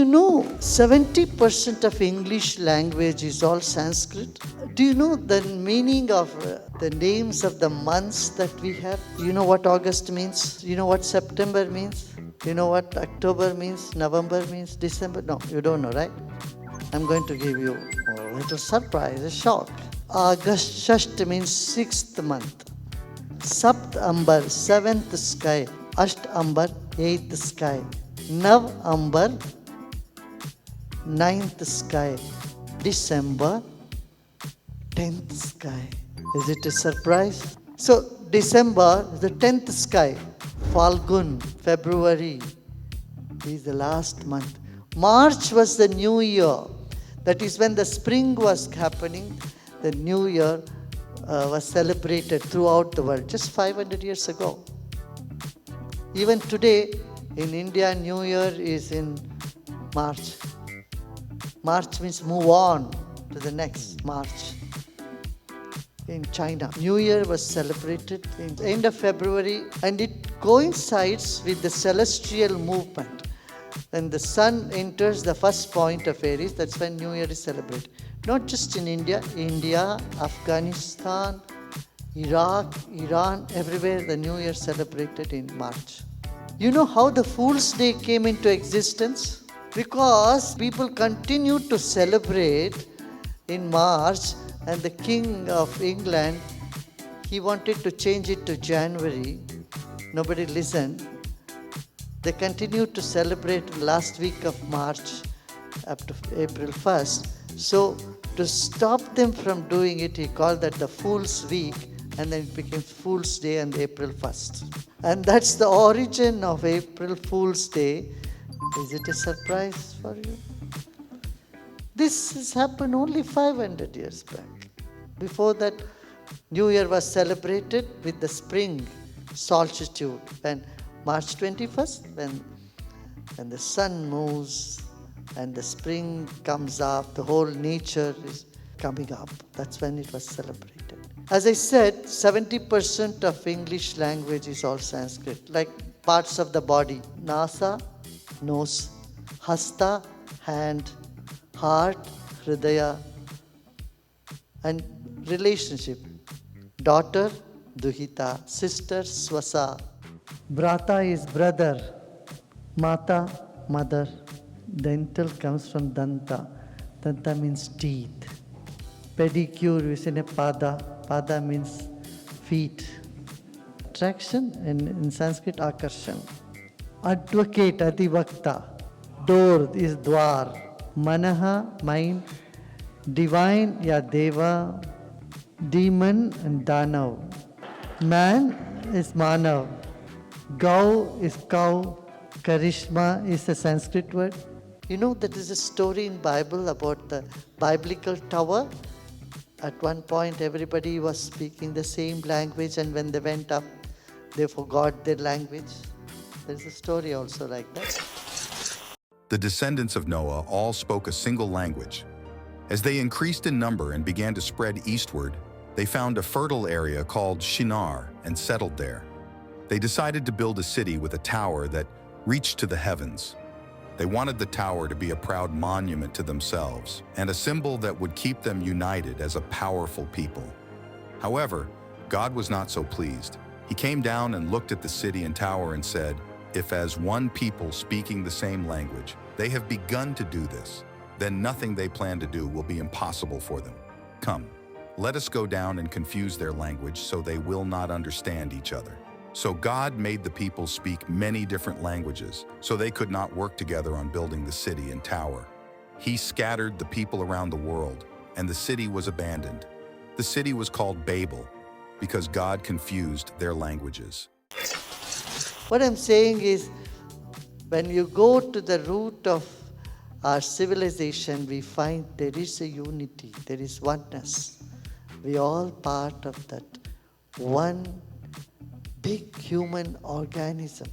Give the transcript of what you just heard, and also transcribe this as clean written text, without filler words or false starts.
you know 70% of English language is all Sanskrit? Do you know the meaning of the names of the months that we have? You know what August means? You know what September means? You know what October means? November means? December? No, you don't know, right? I'm going to give you a little surprise, a shock. August Shasht means 6th month. Sapt Ambar, 7th sky. Asht Ambar, 8th sky. Nav Ambar, 9th sky. December, 10th sky. Is it a surprise? So, December is the 10th sky. Falgun, February is the last month. March was the new year. That is when the spring was happening. The new year was celebrated throughout the world just 500 years ago. Even today in India, New Year is in March. March means move on to the next March. In China, New Year was celebrated in the end of February, and it coincides with the celestial movement. When the sun enters the first point of Aries, that's when New Year is celebrated. Not just in India, Afghanistan, Iraq, Iran, everywhere the New Year celebrated in March. You know how the Fool's Day came into existence? Because people continued to celebrate in March, and the King of England, he wanted to change it to January. Nobody listened. They continued to celebrate last week of March up to April 1st. So to stop them from doing it, he called that the Fool's Week, and then it became Fool's Day on April 1st. And that's the origin of April Fool's Day. Is it a surprise for you? This has happened only 500 years back. Before that, New Year was celebrated with the spring solstice, when March 21st, when the sun moves and the spring comes up, the whole nature is coming up. That's when it was celebrated. As I said, 70% of English language is all Sanskrit, like parts of the body. Nasa, nose. Hasta, hand. Heart, hridaya. And relationship. Daughter, duhita. Sister, swasa. Brata is brother. Mata, mother. Dental comes from danta. Danta means teeth. Pedicure is in a pada. Pada means feet. Attraction, in Sanskrit, akarshan. Advocate, adivakta. Door is dwar. Manaha, mind. Divine, ya deva. Demon and danav. Man is manav. Gau is cow. Karishma is a Sanskrit word. You know, there is a story in Bible about the biblical tower. At one point, everybody was speaking the same language, and when they went up, they forgot their language. There's a story also like that. The descendants of Noah all spoke a single language. As they increased in number and began to spread eastward, they found a fertile area called Shinar and settled there. They decided to build a city with a tower that reached to the heavens. They wanted the tower to be a proud monument to themselves and a symbol that would keep them united as a powerful people. However, God was not so pleased. He came down and looked at the city and tower and said, "If as one people speaking the same language, they have begun to do this, then nothing they plan to do will be impossible for them. Come, let us go down and confuse their language so they will not understand each other." So God made the people speak many different languages, so they could not work together on building the city and tower. He scattered the people around the world, and the city was abandoned. The city was called Babel, because God confused their languages. What I'm saying is, when you go to the root of our civilization, we find there is a unity, there is oneness. We are all part of that one big human organism.